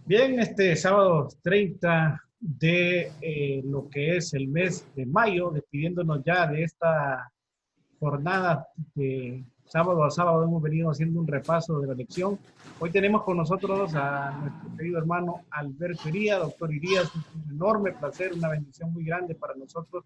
Bien, este sábado 30 de lo que es el mes de mayo, despidiéndonos ya de esta jornada de sábado a sábado, hemos venido haciendo un repaso de la lección. Hoy tenemos con nosotros a nuestro querido hermano Alberto Irías. Doctor Irías, es un enorme placer, una bendición muy grande para nosotros,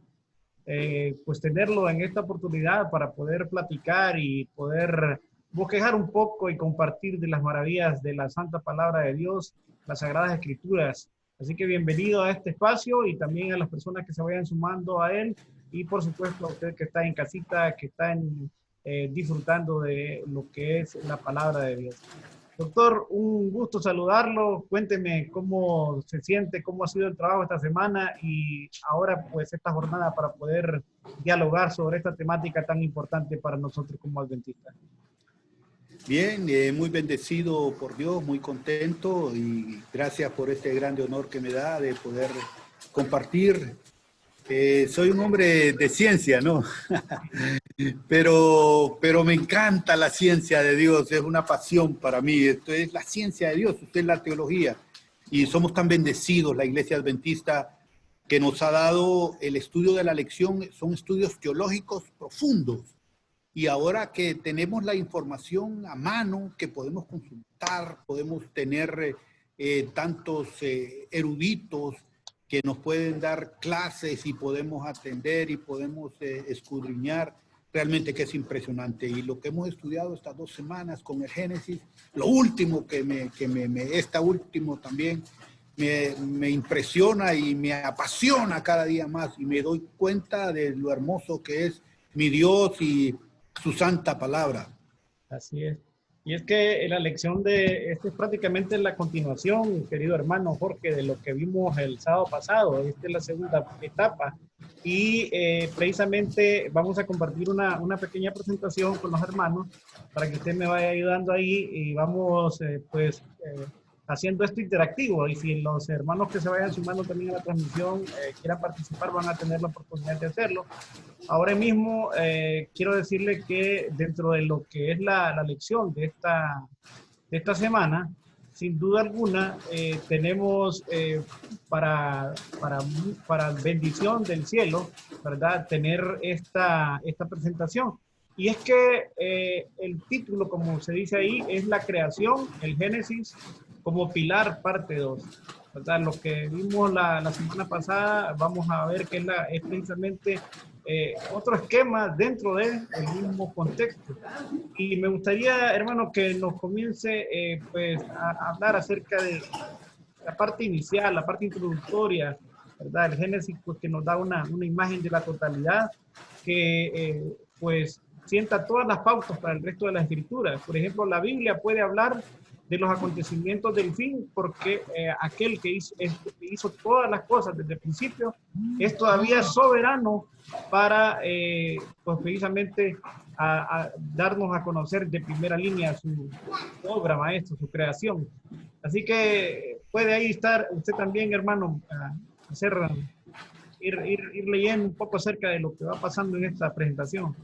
pues tenerlo en esta oportunidad para poder platicar y poder bosquejar un poco y compartir de las maravillas de la Santa Palabra de Dios, las Sagradas Escrituras. Así que bienvenido a este espacio y también a las personas que se vayan sumando a él y por supuesto a usted que está en casita, que está disfrutando de lo que es la Palabra de Dios. Doctor, un gusto saludarlo. Cuénteme cómo se siente, cómo ha sido el trabajo esta semana y ahora pues esta jornada para poder dialogar sobre esta temática tan importante para nosotros como adventistas. Bien, muy bendecido por Dios, muy contento y gracias por este grande honor que me da de poder compartir. Soy un hombre de ciencia, ¿no? pero me encanta la ciencia de Dios, es una pasión para mí. Esto es la ciencia de Dios, usted es la teología. Y somos tan bendecidos, la Iglesia Adventista, que nos ha dado el estudio de la lección. Son estudios teológicos profundos. Y ahora que tenemos la información a mano, que podemos consultar, podemos tener tantos eruditos que nos pueden dar clases y podemos atender y podemos escudriñar, realmente que es impresionante. Y lo que hemos estudiado estas 2 semanas con el Génesis, lo último esta último también me impresiona y me apasiona cada día más y me doy cuenta de lo hermoso que es mi Dios y su santa palabra. Así es. Y es que la lección esta es prácticamente la continuación, querido hermano Jorge, de lo que vimos el sábado pasado. Esta es la segunda etapa. Y precisamente vamos a compartir una pequeña presentación con los hermanos para que usted me vaya ayudando ahí y vamos haciendo esto interactivo. Y si los hermanos que se vayan sumando también a la transmisión quieran participar, van a tener la oportunidad de hacerlo. Ahora mismo quiero decirle que dentro de lo que es la lección de esta semana, sin duda alguna, tenemos para bendición del cielo, ¿verdad? Tener esta presentación. Y es que el título, como se dice ahí, es la creación, el Génesis, como pilar parte 2. ¿Verdad? Lo que vimos la semana pasada, vamos a ver que es precisamente otro esquema dentro del mismo contexto. Y me gustaría, hermano, que nos comience pues a hablar acerca de la parte inicial, la parte introductoria, ¿verdad? El Génesis, pues que nos da una imagen de la totalidad que pues sienta todas las pautas para el resto de las escrituras. Por ejemplo, la Biblia puede hablar de los acontecimientos del fin, porque aquel que hizo todas las cosas desde el principio es todavía soberano para, pues precisamente, a darnos a conocer de primera línea su obra maestra, su creación. Así que puede ahí estar usted también, hermano, ir leyendo un poco acerca de lo que va pasando en esta presentación.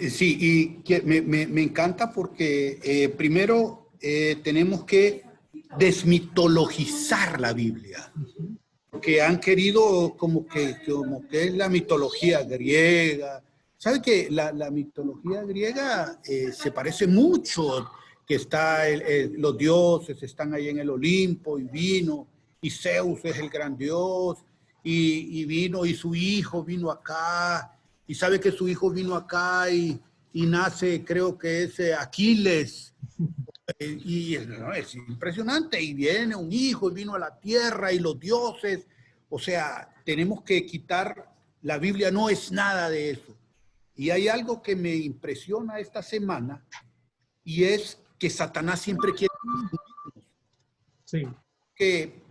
Sí, y que me encanta porque primero tenemos que desmitologizar la Biblia, que han querido como que es la mitología griega. ¿Sabe que la mitología griega se parece mucho? Que está los dioses están ahí en el Olimpo y vino, y Zeus es el gran dios, y vino, y su hijo vino acá, y sabe que su hijo vino acá y nace, creo que es Aquiles, y no, es impresionante, y viene un hijo y vino a la tierra y los dioses, o sea, tenemos que quitar, la Biblia no es nada de eso. Y hay algo que me impresiona esta semana, y es que Satanás siempre quiere... Sí. Que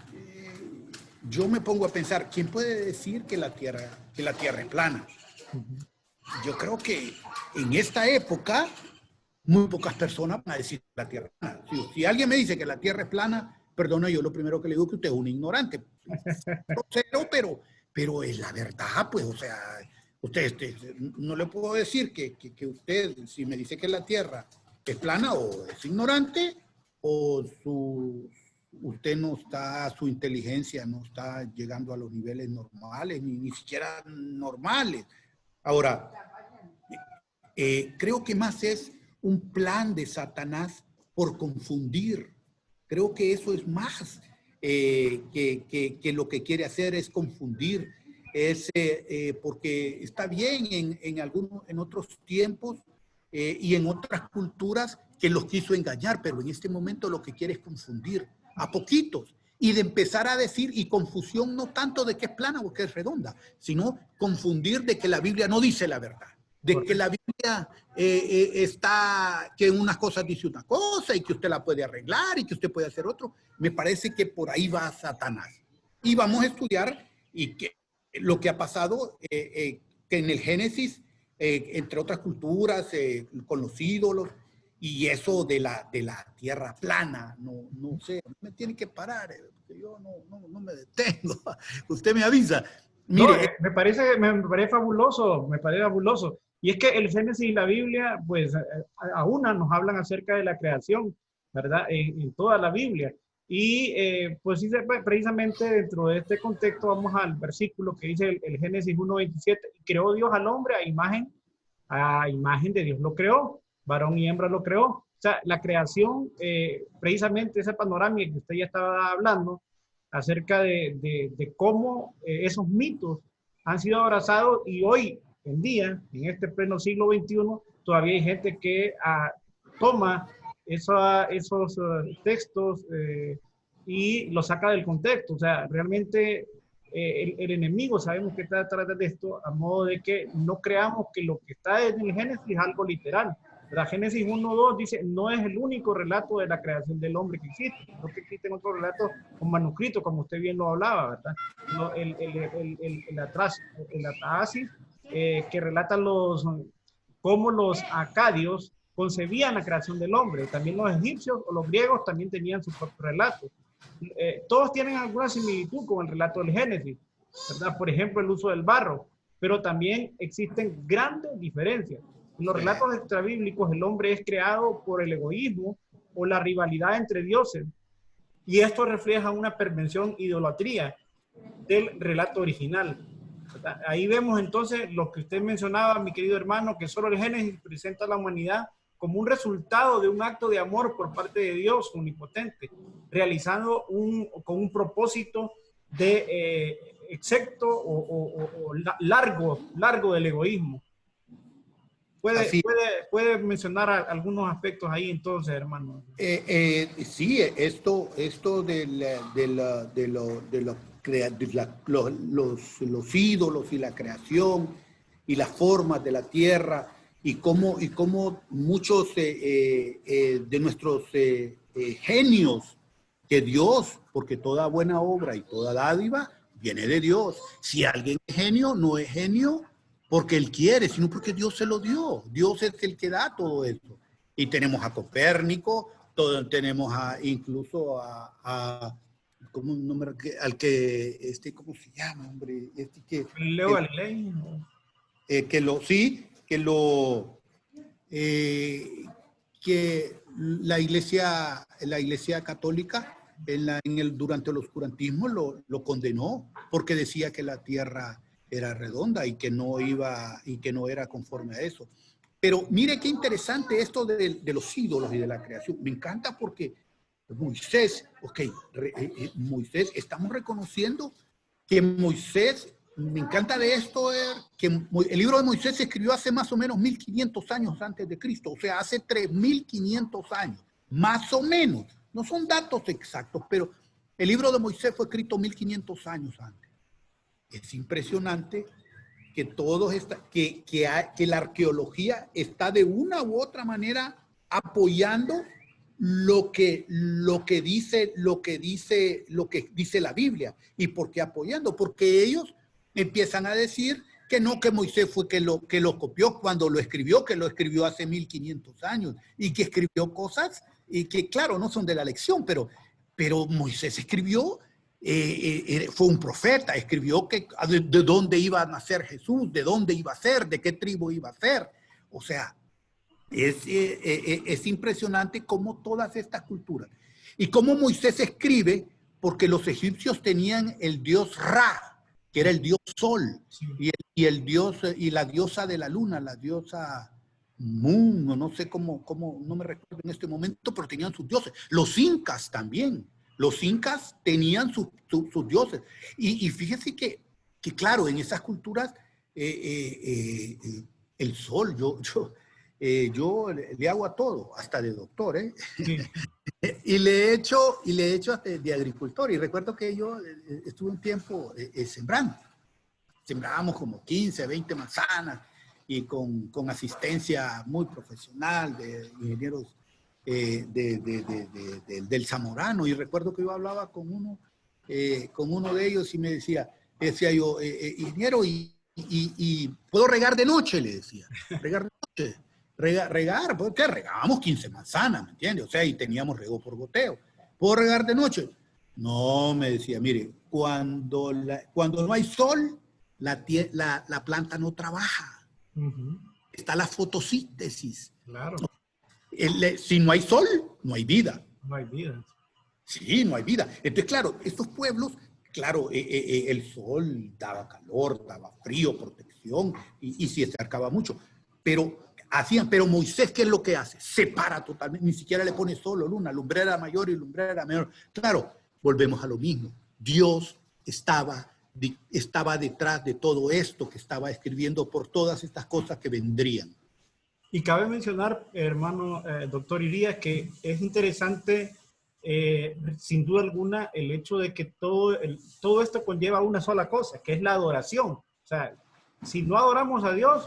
yo me pongo a pensar, ¿quién puede decir que la Tierra es plana? Yo creo que en esta época muy pocas personas van a decir que la Tierra es plana. Si alguien me dice que la Tierra es plana, perdona, yo lo primero que le digo es que usted es un ignorante. Pero es la verdad, pues, o sea, usted no le puedo decir que usted, si me dice que la Tierra es plana o es ignorante, o usted no está, su inteligencia no está llegando a los niveles normales, ni siquiera normales. Ahora, creo que más es un plan de Satanás por confundir. Creo que eso es más que lo que quiere hacer es confundir. Porque está bien en otros tiempos y en otras culturas que los quiso engañar, pero en este momento lo que quiere es confundir a poquitos y de empezar a decir, y confusión no tanto de que es plana o que es redonda, sino confundir de que la Biblia no dice la verdad, de que la Biblia está, que en unas cosas dice una cosa y que usted la puede arreglar y que usted puede hacer otro. Me parece que por ahí va Satanás. Y vamos a estudiar y que lo que ha pasado, que en el Génesis, entre otras culturas, con los ídolos, y eso de la tierra plana, no sé, me tiene que parar, porque yo no me detengo. Usted me avisa. Mire, no, me parece fabuloso, me parece fabuloso. Y es que el Génesis y la Biblia, pues a una nos hablan acerca de la creación, ¿verdad? En toda la Biblia. Y pues sí, precisamente dentro de este contexto vamos al versículo que dice el Génesis 1:27, creó Dios al hombre a imagen de Dios lo creó, varón y hembra lo creó. O sea, la creación, precisamente esa panorámica que usted ya estaba hablando, acerca de cómo esos mitos han sido abrazados y hoy en día, en este pleno siglo XXI, todavía hay gente que toma esos textos y los saca del contexto. O sea, realmente el enemigo sabemos que está detrás de esto, a modo de que no creamos que lo que está en el Génesis es algo literal. La Génesis 1:2 dice, no es el único relato de la creación del hombre que existe, sino que existen otros relatos con manuscritos, como usted bien lo hablaba, ¿verdad? El Atrahasis, que relata cómo los acadios concebían la creación del hombre. También los egipcios o los griegos también tenían sus propios relatos. Todos tienen alguna similitud con el relato del Génesis, ¿verdad? Por ejemplo, el uso del barro, pero también existen grandes diferencias. En los relatos extrabíblicos, el hombre es creado por el egoísmo o la rivalidad entre dioses, y esto refleja una perversión idolatría del relato original, ¿verdad? Ahí vemos entonces lo que usted mencionaba, mi querido hermano, que solo el Génesis presenta a la humanidad como un resultado de un acto de amor por parte de Dios omnipotente, realizando con un propósito de excepto o largo del egoísmo. ¿Puede mencionar algunos aspectos ahí entonces, hermano? Sí, esto los ídolos y la creación y las formas de la tierra y cómo muchos de nuestros genios que Dios, porque toda buena obra y toda dádiva viene de Dios. Si alguien es genio, no es genio porque él quiere, sino porque Dios se lo dio. Dios es el que da todo esto. Y tenemos a Copérnico, tenemos incluso ¿cómo un nombre? Al que, ¿cómo se llama, hombre? Leo Galilei. Que la iglesia católica durante el oscurantismo lo condenó porque decía que la tierra era redonda y que no era conforme a eso. Pero mire qué interesante esto de los ídolos y de la creación. Me encanta porque Moisés, Moisés, estamos reconociendo que Moisés, me encanta de esto, que el libro de Moisés se escribió hace más o menos 1500 años antes de Cristo, o sea, hace 3500 años, más o menos. No son datos exactos, pero el libro de Moisés fue escrito 1500 años antes. Es impresionante que que la arqueología está de una u otra manera apoyando lo que dice la Biblia. ¿Y por qué apoyando? Porque ellos empiezan a decir que no, que Moisés fue que lo copió cuando que lo escribió hace 1500 años y que escribió cosas y que claro, no son de la lección, pero Moisés escribió, fue un profeta, escribió de dónde iba a nacer Jesús, de dónde iba a ser, de qué tribu iba a ser. O sea, Es impresionante cómo todas estas culturas y cómo Moisés escribe, porque los egipcios tenían el dios Ra, que era el dios sol, Sí. y el dios y la diosa de la luna, la diosa Moon, o no sé no me recuerdo en este momento, pero tenían sus dioses. Los incas también, los incas tenían sus dioses. Y fíjese que, claro, en esas culturas el sol, yo le hago a todo, hasta de doctor, ¿eh? Sí. Y le he hecho hasta de agricultor. Y recuerdo que yo estuve un tiempo sembrando. Sembrábamos como 15, 20 manzanas y con asistencia muy profesional de ingenieros del Zamorano. Y recuerdo que yo hablaba con uno de ellos y me decía yo, ingeniero, y ¿puedo regar de noche? Le decía, regar de noche. Regar, ¿por qué? Regábamos 15 manzanas, ¿me entiendes? O sea, y teníamos rego por goteo. ¿Puedo regar de noche? No, me decía, mire, cuando no hay sol, la planta no trabaja. Uh-huh. Está la fotosíntesis. Claro. Si no hay sol, no hay vida. No hay vida. Sí, no hay vida. Entonces, claro, estos pueblos, claro, el sol daba calor, daba frío, protección, y se acercaba mucho. Pero Moisés, ¿qué es lo que hace? Separa totalmente, ni siquiera le pone sol o luna, lumbrera mayor y lumbrera menor. Claro, volvemos a lo mismo. Dios estaba detrás de todo esto que estaba escribiendo por todas estas cosas que vendrían. Y cabe mencionar, hermano doctor Irías, que es interesante, sin duda alguna, el hecho de que todo esto conlleva una sola cosa, que es la adoración. O sea, si no adoramos a Dios,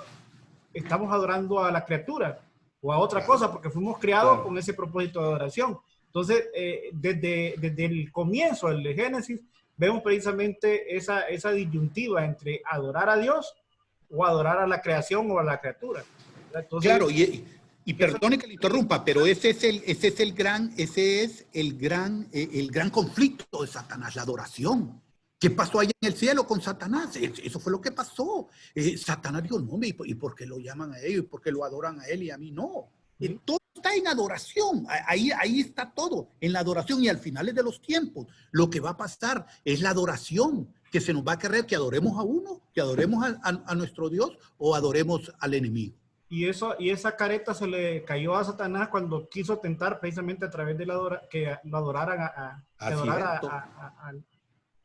estamos adorando a la criatura o a otra cosa, porque fuimos creados con ese propósito de adoración. Entonces, desde el comienzo del Génesis, vemos precisamente esa disyuntiva entre adorar a Dios o adorar a la creación o a la criatura. Entonces, claro, y perdone que le interrumpa, pero ese es el gran conflicto de Satanás, la adoración. ¿Qué pasó allá en el cielo con Satanás? Eso fue lo que pasó. Satanás dijo, no, ¿y por qué lo llaman a ellos? ¿Y por qué lo adoran a él y a mí no? Todo está en adoración. Ahí está todo, en la adoración. Y al final de los tiempos, lo que va a pasar es la adoración, que se nos va a querer que adoremos a uno, que adoremos a nuestro Dios o adoremos al enemigo. Y esa careta se le cayó a Satanás cuando quiso tentar precisamente a través de que lo adoraran a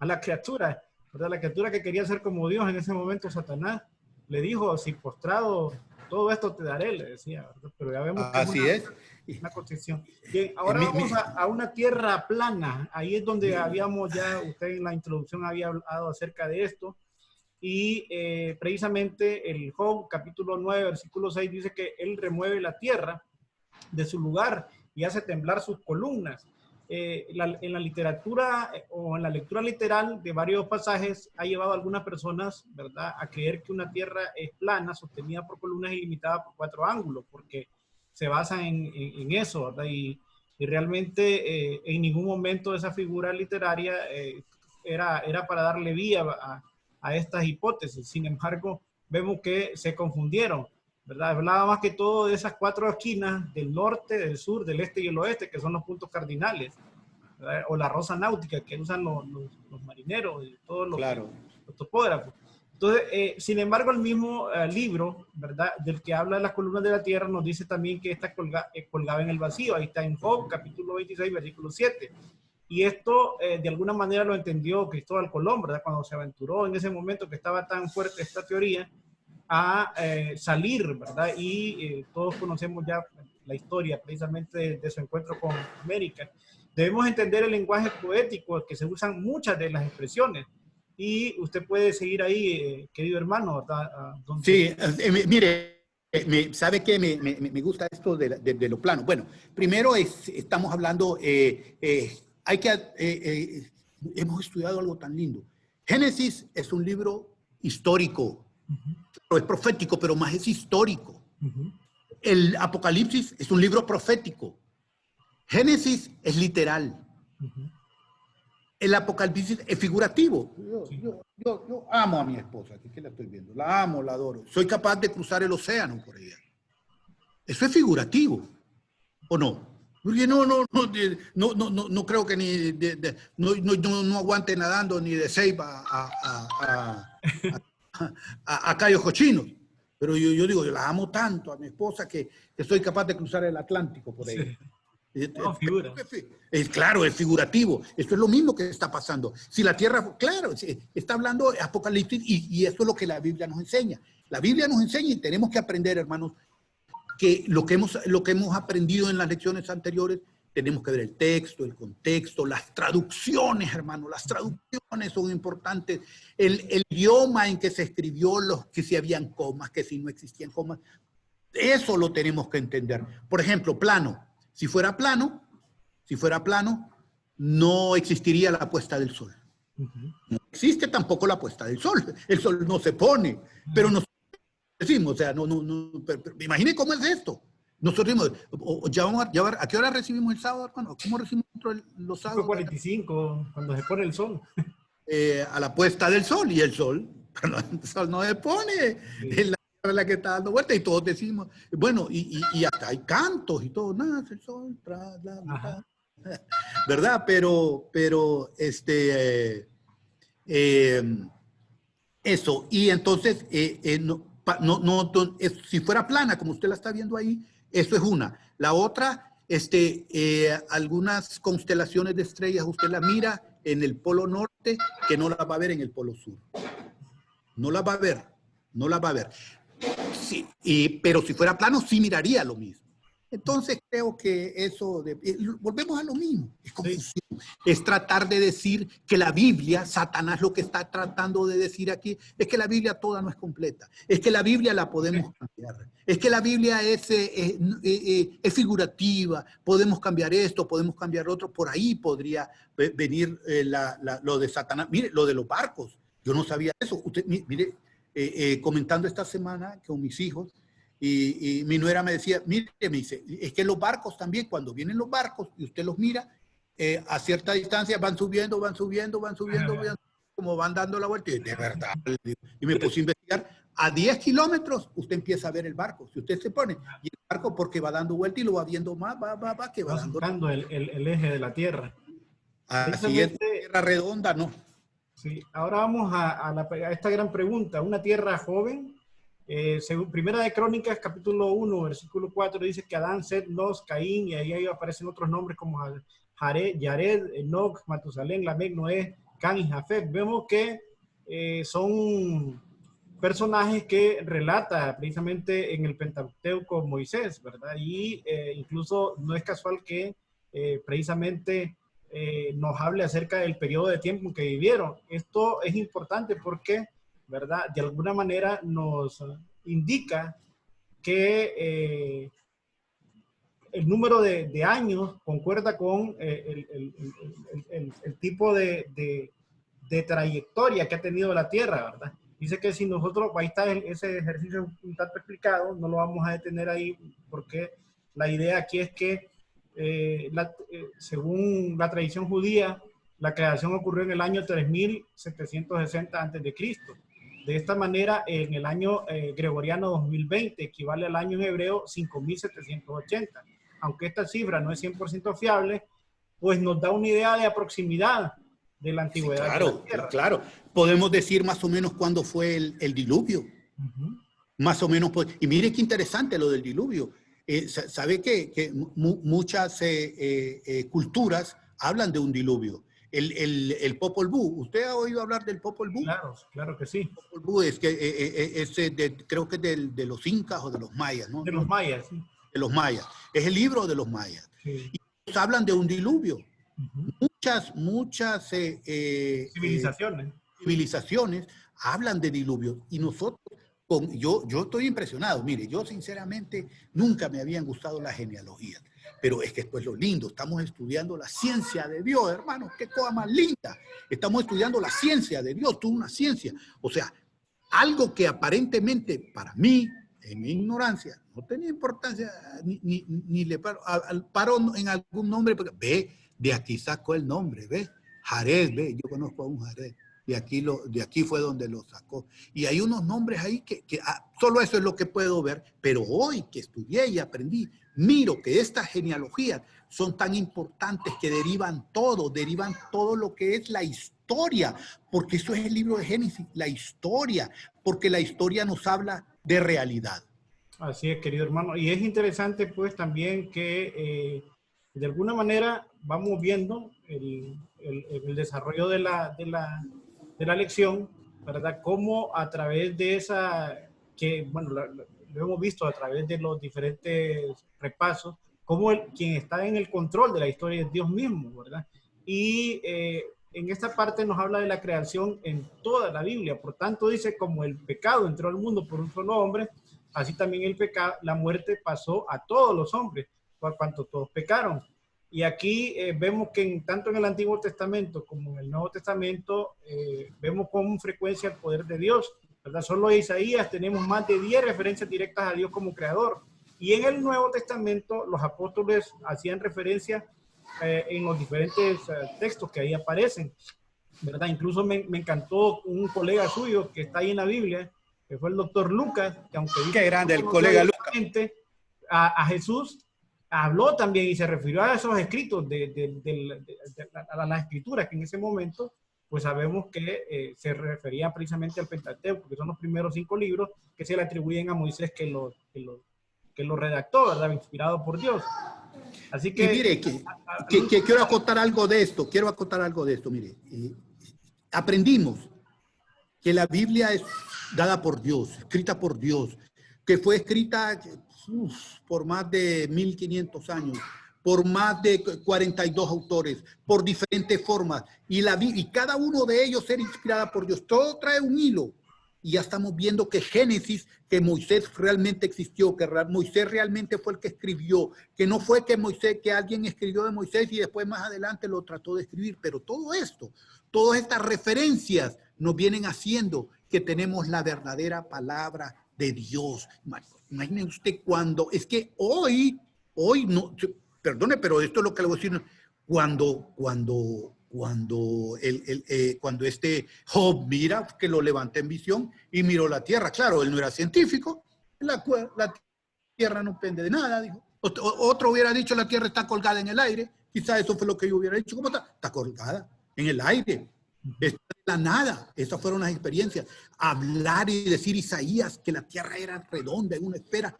la criatura, ¿verdad? La criatura que quería ser como Dios en ese momento. Satanás le dijo, si postrado, todo esto te daré, le decía, ¿verdad? Pero ya vemos que es una concepción. Bien, ahora vamos a una tierra plana. Ahí es donde habíamos ya, usted en la introducción había hablado acerca de esto. Y precisamente el Job, capítulo 9, versículo 6, dice que él remueve la tierra de su lugar y hace temblar sus columnas. En la literatura o en la lectura literal de varios pasajes ha llevado a algunas personas, ¿verdad?, a creer que una tierra es plana, sostenida por columnas y limitada por 4 ángulos, porque se basan en eso, ¿verdad? Y realmente en ningún momento esa figura literaria era para darle vía a estas hipótesis. Sin embargo, vemos que se confundieron, ¿verdad? Hablaba más que todo de esas 4 esquinas del norte, del sur, del este y el oeste, que son los puntos cardinales, ¿verdad? O la rosa náutica que usan los marineros y todos los topógrafos. Entonces, sin embargo, el mismo libro, ¿verdad?, del que habla de las columnas de la tierra, nos dice también que esta colgaba en el vacío. Ahí está en Job, capítulo 26, versículo 7. Y esto, de alguna manera, lo entendió Cristóbal Colón, ¿verdad?, cuando se aventuró en ese momento que estaba tan fuerte esta teoría a salir, ¿verdad? Y todos conocemos ya la historia precisamente de su encuentro con América. Debemos entender el lenguaje poético, que se usan muchas de las expresiones. Y usted puede seguir ahí, querido hermano, ¿verdad? Sí, mire, ¿sabe qué? Me gusta esto de lo plano. Bueno, primero estamos hablando, hemos estudiado algo tan lindo. Génesis es un libro histórico, es profético, pero más es histórico. El Apocalipsis es un libro profético. Génesis es literal. El Apocalipsis es figurativo. Yo amo a mi esposa, aquí que la estoy viendo. La amo, la adoro. Soy capaz de cruzar el océano por ella. Eso es figurativo, ¿o no? Porque no creo que no aguante nadando ni de Ceiba a Cayos Cochinos. Pero yo digo, yo la amo tanto a mi esposa que soy capaz de cruzar el Atlántico por ella. Sí. No, figura. Claro, es figurativo. Esto es lo mismo que está pasando. Si la tierra, claro, está hablando de Apocalipsis y eso es lo que la Biblia nos enseña. La Biblia nos enseña y tenemos que aprender, hermanos, que lo que hemos aprendido en las lecciones anteriores, tenemos que ver el texto, el contexto, las traducciones, hermano, las traducciones son importantes, el idioma en que se escribió, que si habían comas, que si no existían comas, eso lo tenemos que entender. Por ejemplo, plano, si fuera plano, no existiría la puesta del sol. No existe tampoco la puesta del sol, el sol no se pone, pero nosotros decimos, o sea, pero imagine cómo es esto. Nosotros decimos, ¿a qué hora recibimos el sábado, hermano? ¿Cómo recibimos los sábados? 45, cuando se pone el sol. A la puesta del sol, y el sol no se pone, sí. Es la que está dando vuelta y todos decimos, bueno, y hasta hay cantos y todo, nace el sol, ¿verdad? Pero eso, y entonces, si fuera plana, como usted la está viendo ahí, eso es una. La otra, algunas constelaciones de estrellas, usted la mira en el polo norte, que no la va a ver en el polo sur. No la va a ver, no la va a ver. Sí, pero si fuera plano, sí miraría lo mismo. Entonces creo que eso, volvemos a lo mismo, es confusión. Sí. Es tratar de decir que la Biblia, Satanás lo que está tratando de decir aquí, es que la Biblia toda no es completa, es que la Biblia la podemos cambiar, es que la Biblia es figurativa, podemos cambiar esto, podemos cambiar otro, por ahí podría venir lo de Satanás. Mire, lo de los barcos, yo no sabía eso. Usted, mire, comentando esta semana con mis hijos, y mi nuera me decía, mire, me dice, es que los barcos también, cuando vienen los barcos y usted los mira, a cierta distancia van subiendo, como van dando la vuelta, y de verdad, y me puse a investigar, a 10 kilómetros usted empieza a ver el barco, si usted se pone, y el barco porque va dando vuelta y lo va viendo más, que va dando el eje de la Tierra. Así es, tierra redonda, ¿no? Sí, ahora vamos a esta gran pregunta, ¿una tierra joven? Según Primera de Crónicas, capítulo 1, versículo 4, dice que Adán, Set, Nos, Caín, y ahí aparecen otros nombres como Yared, Enoch, Matusalén, Lamec, Noé, Can y Jafet. Vemos que son personajes que relata precisamente en el Pentateuco Moisés, ¿verdad? Y incluso no es casual que precisamente nos hable acerca del periodo de tiempo que vivieron. Esto es importante porque, ¿verdad?, de alguna manera nos indica que el número de años concuerda con el tipo de trayectoria que ha tenido la Tierra, ¿verdad? Dice que si nosotros, ahí está ese ejercicio un tanto explicado, no lo vamos a detener ahí porque la idea aquí es que según la tradición judía, la creación ocurrió en el año 3760 a.C. De esta manera, en el año gregoriano 2020 equivale al año en hebreo 5780. Aunque esta cifra no es 100% fiable, pues nos da una idea de proximidad de la antigüedad. Sí, claro, de la Tierra. Claro. Podemos decir más o menos cuándo fue el diluvio. Más o menos. Y mire qué interesante lo del diluvio. Sabe que muchas culturas hablan de un diluvio. El Popol Vuh. ¿Usted ha oído hablar del Popol Vuh? Claro que sí. El Popol Vuh es creo que es de los incas o de los mayas, ¿no? De los mayas, sí. De los mayas. Es el libro de los mayas. Sí. Y ellos hablan de un diluvio. Muchas civilizaciones hablan de diluvio. Y nosotros, yo estoy impresionado. Mire, yo sinceramente nunca me habían gustado las genealogías. Pero es que esto es lo lindo. Estamos estudiando la ciencia de Dios, hermanos. Qué cosa más linda. Estamos estudiando la ciencia de Dios, toda una ciencia. O sea, algo que aparentemente para mí, en mi ignorancia, no tenía importancia, ni le paro en algún nombre, porque ve, de aquí sacó el nombre, ve, Jared, ve, yo conozco a un Jared. de aquí fue donde lo sacó. Y hay unos nombres ahí solo eso es lo que puedo ver, pero hoy que estudié y aprendí, miro que estas genealogías son tan importantes que derivan todo lo que es la historia, porque eso es el libro de Génesis, la historia, porque la historia nos habla de realidad. Así es, querido hermano. Y es interesante pues también que de alguna manera vamos viendo el desarrollo de la lección, ¿verdad? Cómo a través de esa, que bueno, lo hemos visto a través de los diferentes repasos, cómo quien está en el control de la historia es Dios mismo, ¿verdad? Y en esta parte nos habla de la creación en toda la Biblia. Por tanto, dice, como el pecado entró al mundo por un solo hombre, así también el pecado, la muerte pasó a todos los hombres, por cuanto todos pecaron. Y aquí vemos que tanto en el Antiguo Testamento como en el Nuevo Testamento vemos con frecuencia el poder de Dios, ¿verdad? Solo en Isaías tenemos más de 10 referencias directas a Dios como creador. Y en el Nuevo Testamento los apóstoles hacían referencia en los diferentes textos que ahí aparecen, ¿verdad? Incluso me encantó un colega suyo que está ahí en la Biblia, que fue el doctor Lucas, que aunque dice, qué grande el colega Lucas, a Jesús, habló también y se refirió a esos escritos a las escrituras que en ese momento pues sabemos que se referían precisamente al Pentateuco, que son los primeros 5 libros que se le atribuyen a Moisés que lo redactó, ¿verdad? Inspirado por Dios. Así que... Y mire, que quiero acotar algo de esto, mire. Aprendimos que la Biblia es dada por Dios, escrita por Dios, que fue escrita por más de 1500 años, por más de 42 autores, por diferentes formas, y cada uno de ellos era inspirada por Dios. Todo trae un hilo. Y ya estamos viendo que Génesis, que Moisés realmente existió, que Moisés realmente fue el que escribió, que no fue que alguien escribió de Moisés y después más adelante lo trató de escribir, pero todo esto, todas estas referencias nos vienen haciendo que tenemos la verdadera palabra de Dios. Imaginen usted cuando, es que hoy no, perdone, pero esto es lo que le voy a decir, cuando este Job mira que lo levanta en visión y miró la tierra. Claro, él no era científico, la tierra no pende de nada, dijo. Otro hubiera dicho la tierra está colgada en el aire, quizás eso fue lo que yo hubiera dicho. ¿Cómo está? Está colgada en el aire, está de la nada. Esas fueron las experiencias. Hablar y decir Isaías que la tierra era redonda en una esfera,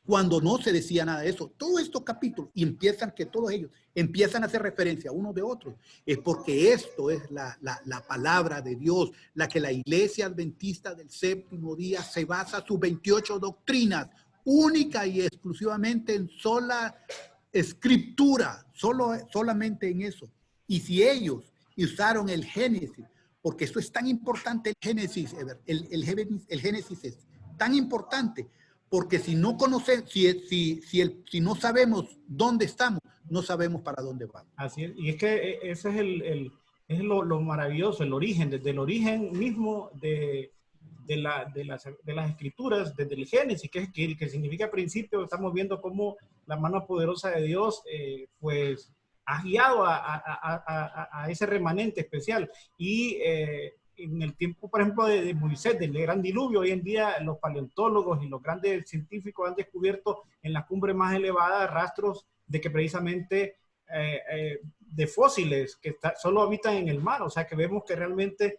cuando no se decía nada de eso. Todos estos capítulos, y todos ellos empiezan a hacer referencia unos de otros, es porque esto es la palabra de Dios, la que la Iglesia Adventista del Séptimo Día se basa sus 28 doctrinas, única y exclusivamente en sola escritura, solamente en eso. Y si ellos usaron el Génesis, porque eso es tan importante, el Génesis es tan importante, porque si no conocemos, si no sabemos dónde estamos, no sabemos para dónde vamos. Así es, y es que ese es lo maravilloso, el origen, desde el origen mismo de las escrituras, desde el Génesis, que significa principio. Estamos viendo cómo la mano poderosa de Dios pues ha guiado a ese remanente especial. Y en el tiempo, por ejemplo, de Moisés, del gran diluvio, hoy en día los paleontólogos y los grandes científicos han descubierto en las cumbres más elevadas rastros de que precisamente de fósiles que solo habitan en el mar. O sea que vemos que realmente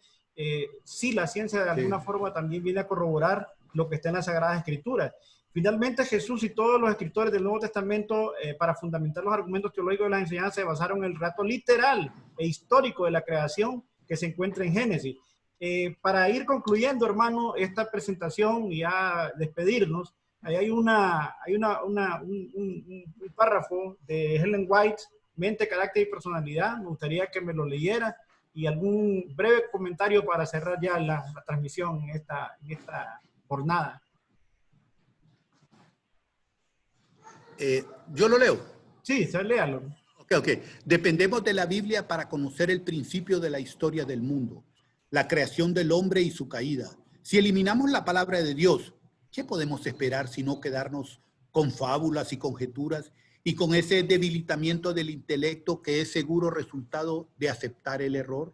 sí, la ciencia de alguna forma también viene a corroborar lo que está en las Sagradas Escrituras. Finalmente, Jesús y todos los escritores del Nuevo Testamento, para fundamentar los argumentos teológicos de las enseñanzas, se basaron en el relato literal e histórico de la creación que se encuentra en Génesis. Para ir concluyendo, hermano, esta presentación y ya despedirnos, ahí hay un párrafo de Ellen White, Mente, Carácter y Personalidad. Me gustaría que me lo leyera y algún breve comentario para cerrar ya la transmisión en esta jornada. ¿Yo lo leo? Sí, léalo. Ok. Dependemos de la Biblia para conocer el principio de la historia del mundo, la creación del hombre y su caída. Si eliminamos la palabra de Dios, ¿qué podemos esperar sino quedarnos con fábulas y conjeturas y con ese debilitamiento del intelecto que es seguro resultado de aceptar el error?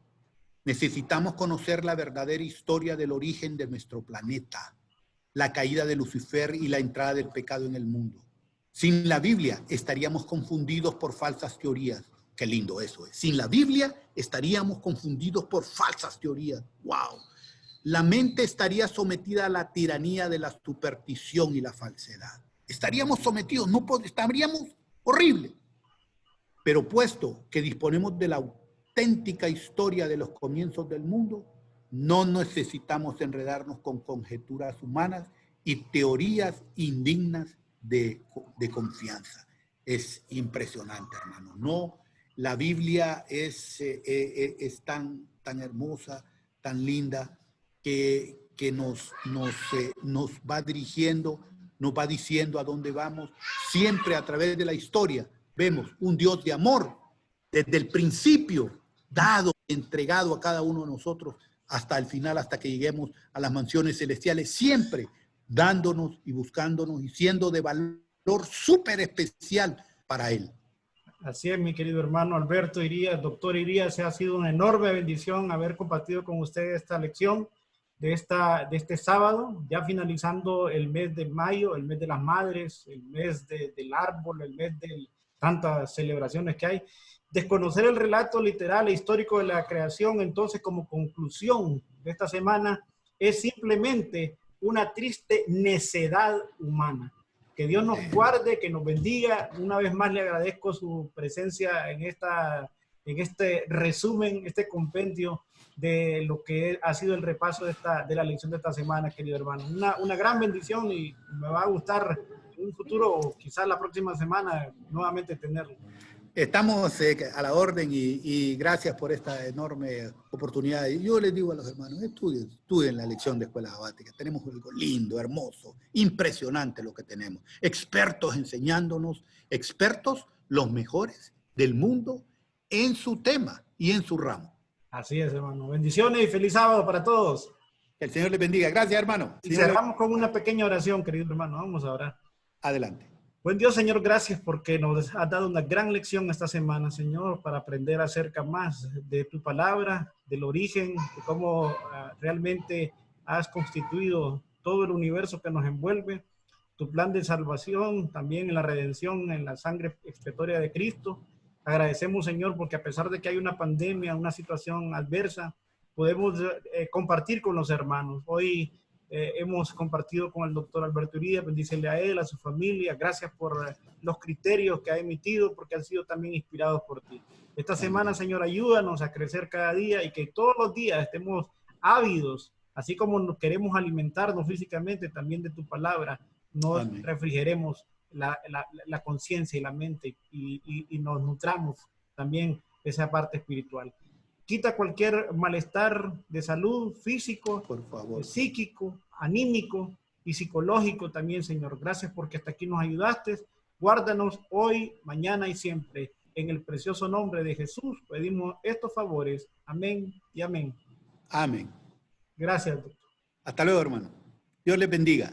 Necesitamos conocer la verdadera historia del origen de nuestro planeta, la caída de Lucifer y la entrada del pecado en el mundo. Sin la Biblia estaríamos confundidos por falsas teorías. Qué lindo eso es. Sin la Biblia estaríamos confundidos por falsas teorías. ¡Wow! La mente estaría sometida a la tiranía de la superstición y la falsedad. Estaríamos sometidos, estaríamos horrible. Pero puesto que disponemos de la auténtica historia de los comienzos del mundo, no necesitamos enredarnos con conjeturas humanas y teorías indignas de confianza. Es impresionante, hermano. No, la Biblia es tan hermosa, tan linda, que nos va dirigiendo, nos va diciendo a dónde vamos. Siempre a través de la historia vemos un Dios de amor, desde el principio, dado, entregado a cada uno de nosotros, hasta el final, hasta que lleguemos a las mansiones celestiales, siempre dándonos y buscándonos y siendo de valor súper especial para Él. Así es, mi querido hermano Alberto Irías, doctor Irías, ha sido una enorme bendición haber compartido con usted esta lección de este sábado, ya finalizando el mes de mayo, el mes de las madres, el mes del árbol, el mes de tantas celebraciones que hay. Desconocer el relato literal e histórico de la creación, entonces, como conclusión de esta semana, es simplemente una triste necedad humana. Que Dios nos guarde, que nos bendiga. Una vez más le agradezco su presencia en este resumen, este compendio de lo que ha sido el repaso de la lección de esta semana, querido hermano. Una gran bendición y me va a gustar en un futuro, o quizás la próxima semana, nuevamente tenerlo. Estamos a la orden y gracias por esta enorme oportunidad. Y yo les digo a los hermanos, estudien la lección de escuela sabática. Tenemos algo lindo, hermoso, impresionante lo que tenemos. Expertos enseñándonos, expertos los mejores del mundo en su tema y en su ramo. Así es, hermano. Bendiciones y feliz sábado para todos. Que el Señor les bendiga. Gracias, hermano. Y cerramos con una pequeña oración, querido hermano. Vamos a orar. Adelante. Buen Dios, Señor, gracias porque nos has dado una gran lección esta semana, Señor, para aprender acerca más de tu palabra, del origen, de cómo realmente has constituido todo el universo que nos envuelve, tu plan de salvación, también en la redención, en la sangre expiatoria de Cristo. Agradecemos, Señor, porque a pesar de que hay una pandemia, una situación adversa, podemos compartir con los hermanos. Hoy hemos compartido con el doctor Alberto Irías, bendícele a él, a su familia, gracias por los criterios que ha emitido, porque han sido también inspirados por ti. Esta semana, Señor, ayúdanos a crecer cada día y que todos los días estemos ávidos, así como nos queremos alimentarnos físicamente también de tu palabra, nos refrigeremos la conciencia y la mente y nos nutramos también esa parte espiritual. Quita cualquier malestar de salud físico, por favor, psíquico, anímico y psicológico también, Señor. Gracias porque hasta aquí nos ayudaste. Guárdanos hoy, mañana y siempre. En el precioso nombre de Jesús pedimos estos favores. Amén y amén. Amén. Gracias, doctor. Hasta luego, hermano. Dios les bendiga.